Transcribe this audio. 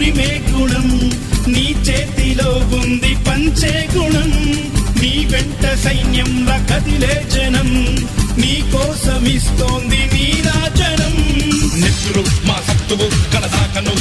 ఉరిమే గుణం, నీ చేతిలో ఉంది పంచే గుణం. నీ వెంట సైన్యంలా కదిలే జనం, నీ కోసమిస్తోంది నీరాజనం. నెత్తురు మా సత్తువు కలదాకను